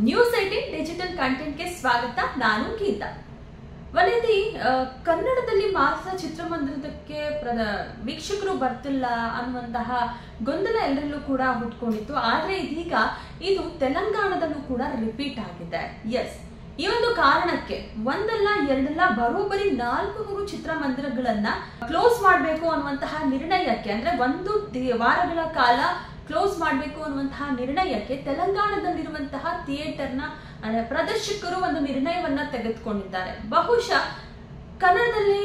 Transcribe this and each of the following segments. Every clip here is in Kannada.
ನ್ಯೂಸ್ 18 ಡಿಜಿಟಲ್ ಕಂಟೆಂಟ್ಗೆ ಸ್ವಾಗತ. ನಾನು ಗೀತಾ. ವನಿತಿ ಕನ್ನಡದಲ್ಲಿ ಮಾತ್ರ ಚಿತ್ರಮಂದಿರಕ್ಕೆ ವೀಕ್ಷಕರು ಬರ್ತಿಲ್ಲ ಅನ್ನುವಂತಹ ಗೊಂದಲ ಎಲ್ಲರಲ್ಲೂ ಕೂಡ ಹುಟ್ಕೊಂಡಿತ್ತು. ಆದ್ರೆ ಇದೀಗ ಇದು ತೆಲಂಗಾಣದಲ್ಲೂ ಕೂಡ ರಿಪೀಟ್ ಆಗಿದೆ. ಎಸ್, ಈ ಒಂದು ಕಾರಣಕ್ಕೆ ಒಂದಲ್ಲ ಎರಡಲ್ಲ ಬರೋಬ್ಬರಿ 400 ಚಿತ್ರಮಂದಿರಗಳನ್ನ ಕ್ಲೋಸ್ ಮಾಡಬೇಕು ಅನ್ನುವಂತಹ ನಿರ್ಣಯಕ್ಕೆ, ಅಂದ್ರೆ 1 ವಾರಗಳ ಕಾಲ ಕ್ಲೋಸ್ ಮಾಡಬೇಕು ಅನ್ನುವಂತಹ ನಿರ್ಣಯಕ್ಕೆ ತೆಲಂಗಾಣದಲ್ಲಿರುವಂತಹ ಥಿಯೇಟರ್ನ ಪ್ರದರ್ಶಕರು ಒಂದು ನಿರ್ಣಯವನ್ನ ತೆಗೆದುಕೊಂಡಿದ್ದಾರೆ. ಬಹುಶಃ ಕನ್ನಡದಲ್ಲಿ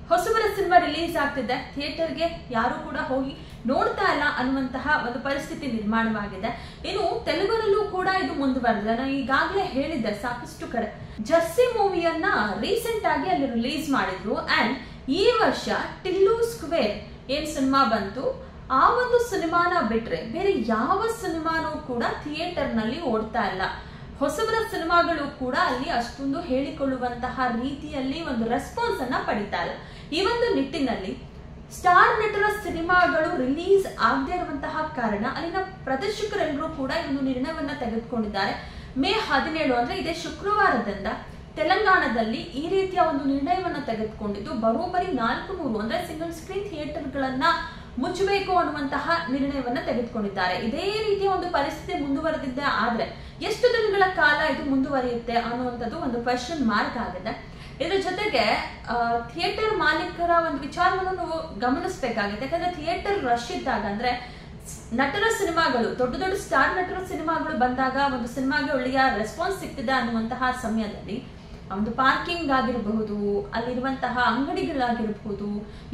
ಹೊಸಬರ ಸಿನಿಮಾ ರಿಲೀಸ್ ಆಗ್ತಿದೆ, ಥಿಯೇಟರ್ಗೆ ಯಾರು ಕೂಡ ಹೋಗಿ ನೋಡ್ತಾ ಇಲ್ಲ ಅನ್ನುವಂತಹ ಒಂದು ಪರಿಸ್ಥಿತಿ ನಿರ್ಮಾಣವಾಗಿದೆ. ಇನ್ನು ತೆಲುಗುನಲ್ಲೂ ಕೂಡ ಇದು ಮುಂದುವರೆದಿದೆ. ನಾನು ಈಗಾಗಲೇ ಹೇಳಿದ್ದೆ, ಸಾಕಷ್ಟು ಕಡೆ ಜರ್ಸಿ ಮೂವಿಯನ್ನ ರೀಸೆಂಟ್ ಆಗಿ ಅಲ್ಲಿ ರಿಲೀಸ್ ಮಾಡಿದ್ರು. ಅಂಡ್ ಈ ವರ್ಷ ಟಿಲ್ಲು ಸ್ಕ್ವೇರ್ ಏನ್ ಸಿನಿಮಾ ಬಂತು, ಆ ಒಂದು ಸಿನಿಮಾನ ಬಿಟ್ರೆ ಬೇರೆ ಯಾವ ಸಿನಿಮಾನೂ ಕೂಡ ಥಿಯೇಟರ್ ನಲ್ಲಿ ಓಡ್ತಾ ಇಲ್ಲ. ಹೊಸಬರ ಸಿನಿಮಾಗಳು ಕೂಡ ಅಲ್ಲಿ ಅಷ್ಟೊಂದು ಹೇಳಿಕೊಳ್ಳುವಂತಹ ರೀತಿಯಲ್ಲಿ ಒಂದು ರೆಸ್ಪಾನ್ಸ್ ಅನ್ನ ಪಡಿತಾ ಇಲ್ಲ. ಈ ಒಂದು ನಿಟ್ಟಿನಲ್ಲಿ ಸ್ಟಾರ್ ನಟರ ಸಿನಿಮಾಗಳು ರಿಲೀಸ್ ಆಗದೆ ಇರುವಂತಹ ಕಾರಣ ಅಲ್ಲಿನ ಪ್ರದರ್ಶಕರೆಲ್ಲರೂ ಕೂಡ ಈ ಒಂದು ನಿರ್ಣಯವನ್ನ ತೆಗೆದುಕೊಂಡಿದ್ದಾರೆ. ಮೇ 17 ಅಂದ್ರೆ ಇದೇ ಶುಕ್ರವಾರದಿಂದ ತೆಲಂಗಾಣದಲ್ಲಿ ಈ ರೀತಿಯ ಒಂದು ನಿರ್ಣಯವನ್ನ ತೆಗೆದುಕೊಂಡಿದ್ದು, ಬರೋಬ್ಬರಿ 400 ಅಂದ್ರೆ ಸಿಂಗಲ್ ಸ್ಕ್ರೀನ್ ಥಿಯೇಟರ್ಗಳನ್ನ ಮುಚ್ಚಬೇಕು ಅನ್ನುವಂತಹ ನಿರ್ಣಯವನ್ನ ತೆಗೆದುಕೊಂಡಿದ್ದಾರೆ. ಇದೇ ರೀತಿಯ ಒಂದು ಪರಿಸ್ಥಿತಿ ಮುಂದುವರೆದಿದ್ದೆ ಆದ್ರೆ ಎಷ್ಟು ದಿನಗಳ ಕಾಲ ಇದು ಮುಂದುವರಿಯುತ್ತೆ ಅನ್ನುವಂಥದ್ದು ಒಂದು ಕ್ವೆಶ್ಚನ್ ಮಾರ್ಕ್ ಆಗಿದೆ. ಇದ್ರ ಜೊತೆಗೆ ಥಿಯೇಟರ್ ಮಾಲೀಕರ ಒಂದು ವಿಚಾರವನ್ನು ನಾವು ಗಮನಿಸಬೇಕಾಗಿದೆ. ಯಾಕಂದ್ರೆ ಥಿಯೇಟರ್ ರಶ್ ಇದ್ದಾಗ, ಅಂದ್ರೆ ನಟರ ಸಿನಿಮಾಗಳು, ದೊಡ್ಡ ದೊಡ್ಡ ಸ್ಟಾರ್ ನಟರ ಸಿನಿಮಾಗಳು ಬಂದಾಗ ಒಂದು ಸಿನಿಮಾಗೆ ಒಳ್ಳೆಯ ರೆಸ್ಪಾನ್ಸ್ ಸಿಗ್ತಿದೆ ಅನ್ನುವಂತಹ ಸಮಯದಲ್ಲಿ ಒಂದು ಪಾರ್ಕಿಂಗ್ ಆಗಿರಬಹುದು, ಅಲ್ಲಿರುವಂತಹ ಅಂಗಡಿಗಳಾಗಿರಬಹುದು,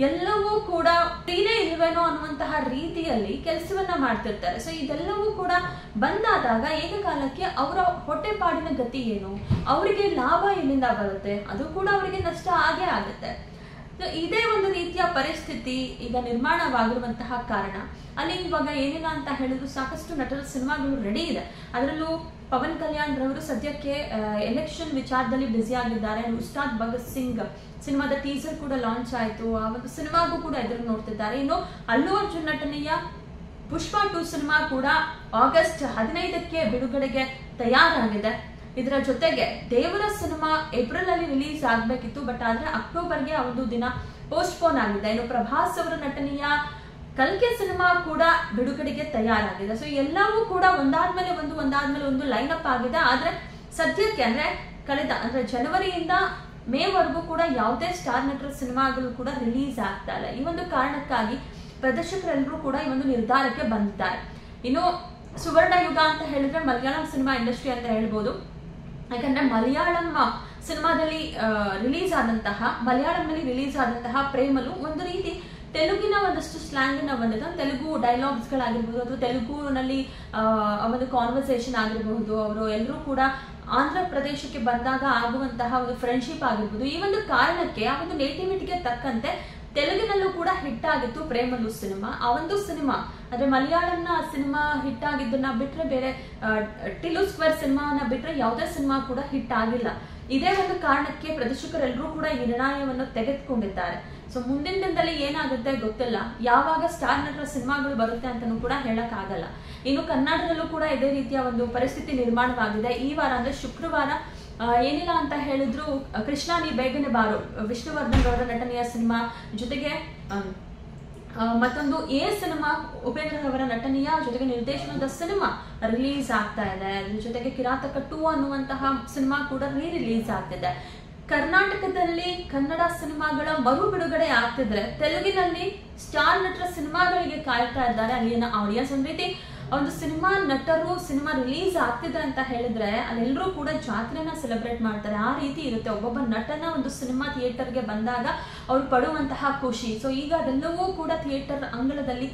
ಎಲ್ಲವೂ ಕೂಡ ಫ್ರೀನೇ ಇಲ್ವೇನೋ ಅನ್ನುವಂತಹ ರೀತಿಯಲ್ಲಿ ಕೆಲಸವನ್ನ ಮಾಡ್ತಿರ್ತಾರೆ. ಸೊ ಇದೆಲ್ಲವೂ ಕೂಡ ಬಂದಾದಾಗ ಏಕಕಾಲಕ್ಕೆ ಅವರ ಹೊಟ್ಟೆಪಾಡಿನ ಗತಿ ಏನು, ಅವರಿಗೆ ಲಾಭ ಎಲ್ಲಿಂದ ಬರುತ್ತೆ, ಅದು ಕೂಡ ಅವರಿಗೆ ನಷ್ಟ ಆಗೇ ಆಗುತ್ತೆ. ಇದೇ ಒಂದು ರೀತಿಯ ಪರಿಸ್ಥಿತಿ ಈಗ ನಿರ್ಮಾಣವಾಗಿರುವಂತಹ ಕಾರಣ ಅಲ್ಲಿ ಇವಾಗ ಏನಿಲ್ಲ ಅಂತ ಹೇಳಿದ್ರು, ಸಾಕಷ್ಟು ನಟರ ಸಿನಿಮಾಗಳು ರೆಡಿ ಇದೆ. ಅದರಲ್ಲೂ ಪವನ್ ಕಲ್ಯಾಣ್ ರವರು ಸದ್ಯಕ್ಕೆ ಎಲೆಕ್ಷನ್ ವಿಚಾರದಲ್ಲಿ ಬ್ಯುಸಿ ಆಗಿದ್ದಾರೆ. ಉಸ್ತಾದ್ ಭಗತ್ ಸಿಂಗ್ ಸಿನಿಮಾದ ಟೀಸರ್ ಕೂಡ ಲಾಂಚ್ ಆಯ್ತು, ಆ ಒಂದು ಸಿನಿಮಾಗೂ ಕೂಡ ಎದುರು ನೋಡ್ತಿದ್ದಾರೆ. ಇನ್ನು ಅಲ್ಲು ಅರ್ಜುನ್ ನಟನೆಯ ಪುಷ್ಪ 2 ಸಿನಿಮಾ ಕೂಡ ಆಗಸ್ಟ್ 15ಕ್ಕೆ ಬಿಡುಗಡೆಗೆ ತಯಾರಾಗಿದೆ. ಇದರ ಜೊತೆಗೆ ದೇವರ ಸಿನಿಮಾ ಏಪ್ರಿಲ್ ಅಲ್ಲಿ ರಿಲೀಸ್ ಆಗ್ಬೇಕಿತ್ತು, ಬಟ್ ಆದ್ರೆ ಅಕ್ಟೋಬರ್ಗೆ ಆ ಒಂದು ದಿನ ಪೋಸ್ಟ್ಪೋನ್ ಆಗಿದೆ. ಇನ್ನು ಪ್ರಭಾಸ್ ಅವರ ನಟನೆಯ ಕಲ್ಕೆ ಸಿನಿಮಾ ಕೂಡ ಬಿಡುಗಡೆಗೆ ತಯಾರಾಗಿದೆ. ಸೊ ಎಲ್ಲವೂ ಕೂಡ ಒಂದಾದ್ಮೇಲೆ ಒಂದು ಲೈನ್ ಅಪ್ ಆಗಿದೆ. ಆದ್ರೆ ಸದ್ಯಕ್ಕೆ ಅಂದ್ರೆ ಜನವರಿಯಿಂದ ಮೇವರೆಗೂ ಕೂಡ ಯಾವುದೇ ಸ್ಟಾರ್ ನಟರ ಸಿನಿಮಾಗಳು ಕೂಡ ರಿಲೀಸ್ ಆಗ್ತಾ ಇಲ್ಲ. ಈ ಒಂದು ಕಾರಣಕ್ಕಾಗಿ ಪ್ರದರ್ಶಕರೆಲ್ಲರೂ ಕೂಡ ಈ ಒಂದು ನಿರ್ಧಾರಕ್ಕೆ ಬಂದಿದ್ದಾರೆ. ಇನ್ನು ಸುವರ್ಣ ಯುಗ ಅಂತ ಹೇಳಿದ್ರೆ ಮಲಯಾಳಂ ಸಿನಿಮಾ ಇಂಡಸ್ಟ್ರಿ ಅಂತ ಹೇಳ್ಬೋದು. ಯಾಕಂದ್ರೆ ಮಲಯಾಳಂ ಸಿನಿಮಾದಲ್ಲಿ ಮಲಯಾಳಂನಲ್ಲಿ ರಿಲೀಸ್ ಆದಂತಹ ಪ್ರೇಮಲು ಒಂದು ರೀತಿ ತೆಲುಗಿನ ಒಂದಷ್ಟು ಸ್ಲ್ಯಾಂಗ್ ನ ಬಂದಿದೆ. ತೆಲುಗು ಡೈಲಾಗ್ಸ್ ಗಳಾಗಿರ್ಬಹುದು, ಅಥವಾ ತೆಲುಗುನಲ್ಲಿ ಒಂದು ಕಾನ್ವರ್ಸೇಷನ್ ಆಗಿರಬಹುದು, ಅವರು ಎಲ್ಲರೂ ಕೂಡ ಆಂಧ್ರ ಪ್ರದೇಶಕ್ಕೆ ಬಂದಾಗ ಆಗುವಂತಹ ಒಂದು ಫ್ರೆಂಡ್ಶಿಪ್ ಆಗಿರ್ಬೋದು. ಈ ಒಂದು ಕಾರಣಕ್ಕೆ ಆ ಒಂದು ನೇಟಿವಿಟಿಗೆ ತಕ್ಕಂತೆ ತೆಲುಗಿನಲ್ಲೂ ಕೂಡ ಹಿಟ್ ಆಗಿತ್ತು ಪ್ರೇಮಲು ಸಿನಿಮಾ. ಆ ಒಂದು ಸಿನಿಮಾ ಅಂದ್ರೆ ಮಲಯಾಳಂನ ಸಿನಿಮಾ ಹಿಟ್ ಆಗಿದ್ದನ್ನ ಬಿಟ್ರೆ, ಬೇರೆ ಟಿಲ್ಲು ಸ್ಕ್ವೇರ್ ಸಿನಿಮಾನ ಬಿಟ್ರೆ ಯಾವುದೇ ಸಿನಿಮಾ ಕೂಡ ಹಿಟ್ ಆಗಿಲ್ಲ. ಇದೇ ಒಂದು ಕಾರಣಕ್ಕೆ ಪ್ರದರ್ಶಕರೆಲ್ಲರೂ ಕೂಡ ಈ ನಿರ್ಣಯವನ್ನು ತೆಗೆದುಕೊಂಡಿದ್ದಾರೆ. ಸೊ ಮುಂದಿನ ದಿನದಲ್ಲಿ ಏನಾಗುತ್ತೆ ಗೊತ್ತಿಲ್ಲ, ಯಾವಾಗ ಸ್ಟಾರ್ ನಟರ ಸಿನಿಮಾಗಳು ಬರುತ್ತೆ ಅಂತಾನೂ ಕೂಡ ಹೇಳಕ್ ಆಗಲ್ಲ. ಇನ್ನು ಕನ್ನಡದಲ್ಲೂ ಕೂಡ ಇದೇ ರೀತಿಯ ಒಂದು ಪರಿಸ್ಥಿತಿ ನಿರ್ಮಾಣವಾಗಿದೆ. ಈ ವಾರ ಅಂದ್ರೆ ಶುಕ್ರವಾರ ಏನಿಲ್ಲ ಅಂತ ಹೇಳಿದ್ರು, ಕೃಷ್ಣ ನೀ ಬೇಗನೆ ಬಾರು ವಿಷ್ಣುವರ್ಧನ್ ಅವರ ನಟನೆಯ ಸಿನಿಮಾ, ಜೊತೆಗೆ ಮತ್ತೊಂದು ಸಿನಿಮಾ ಉಪೇಂದ್ರ ಅವರ ನಟನೆಯ ಜೊತೆಗೆ ನಿರ್ದೇಶನದ ಸಿನಿಮಾ ರಿಲೀಸ್ ಆಗ್ತಾ ಇದೆ. ಅದ್ರ ಜೊತೆಗೆ ಕಿರಾತಕ 2 ಅನ್ನುವಂತಹ ಸಿನಿಮಾ ಕೂಡ ರಿಲೀಸ್ ಆಗ್ತಿದೆ. ಕರ್ನಾಟಕದಲ್ಲಿ ಕನ್ನಡ ಸಿನಿಮಾಗಳ ಮರು ಬಿಡುಗಡೆ ಆಗ್ತಿದ್ರೆ ತೆಲುಗಿನಲ್ಲಿ ಸ್ಟಾರ್ ನಟರ ಸಿನಿಮಾಗಳಿಗೆ ಕಾಯ್ತಾ ಇದ್ದಾರೆ ಅಲ್ಲಿನ ಆಡಿಯನ್ಸ್. ಒಂದ್ ರೀತಿ ಒಂದು ಸಿನಿಮಾ ರಿಲೀಸ್ ಆಗ್ತಿದೆ ಅಂತ ಹೇಳಿದ್ರೆ ಅಲ್ಲೆಲ್ಲರೂ ಕೂಡ ಜಾತ್ರೆನ ಸೆಲೆಬ್ರೇಟ್ ಮಾಡ್ತಾರೆ. ಆ ರೀತಿ ಇರುತ್ತೆ ಒಬ್ಬೊಬ್ಬ ನಟನ ಒಂದು ಸಿನಿಮಾ ಥಿಯೇಟರ್ಗೆ ಬಂದಾಗ ಅವ್ರು ಪಡುವಂತಹ ಖುಷಿ. ಸೊ ಈಗ ಅದೆಲ್ಲವೂ ಕೂಡ ಥಿಯೇಟರ್ ಅಂಗಳದಲ್ಲಿ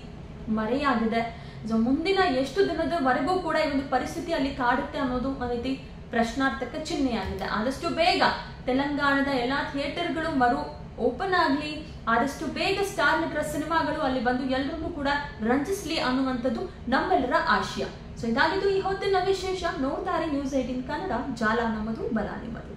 ಮರೆಯಾಗಿದೆ. ಸೊ ಮುಂದಿನ ಎಷ್ಟು ದಿನದವರೆಗೂ ಕೂಡ ಈ ಒಂದು ಪರಿಸ್ಥಿತಿ ಅಲ್ಲಿ ಕಾಡುತ್ತೆ ಅನ್ನೋದು ಒಂದು ರೀತಿ ಪ್ರಶ್ನಾರ್ಥಕ ಚಿಹ್ನೆಯಾಗಿದೆ. ಆದಷ್ಟು ಬೇಗ ತೆಲಂಗಾಣದ ಎಲ್ಲಾ ಥಿಯೇಟರ್ಗಳು ಓಪನ್ ಆಗ್ಲಿ, ಆದಷ್ಟು ಬೇಗ ಸ್ಟಾರ್ ನಟರ ಸಿನಿಮಾಗಳು ಅಲ್ಲಿ ಬಂದು ಎಲ್ಲರನ್ನೂ ಕೂಡ ರಂಜಿಸ್ಲಿ ಅನ್ನುವಂಥದ್ದು ನಮ್ಮೆಲ್ಲರ ಆಶಯ. ಸೊ ಇದಾಗಿದ್ದು ಈ ಹೊತ್ತಿನ ವಿಶೇಷ. ನೋಡ್ತಾರೆ ನ್ಯೂಸ್ 18 ಕನ್ನಡ, ಜಾಲ ನಮ್ಮದು, ಬಲ ನಿಮ್ಮದು.